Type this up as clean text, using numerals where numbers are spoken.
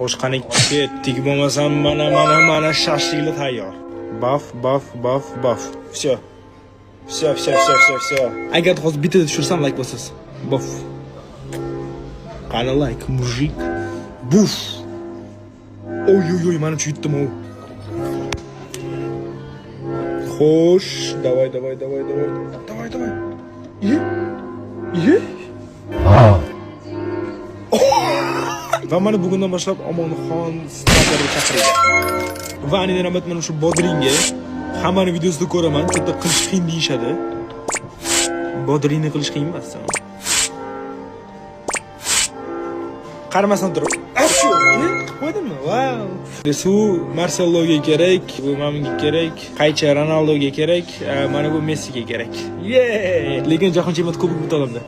Xo'sh, qani ketdik bo'lmasam mana shashliklar tayyor. Baf. Всё. Agar hozir bitta tushirsam like bosasiz. Baf. Qani like, mujik. Buf. Oy, mana shu yutdim u. Xo'sh, davay. Ye. Va mana bugundan boshlab Omonxon startlarga chaqirgan. Va aniq rahmat mana shu bodringga hammani videosida ko'raman, katta qilish qiyin deyishadi. Bodringni qilish qiyin emas. Qaramasdan turib. Shu, qo'ydimmi? Wow. Suv Marceloga kerak, bu menga kerak, qaychi Ronaldoga kerak, mana bu Messiga kerak. Lekin jahon chempionati kubok bitta olamda.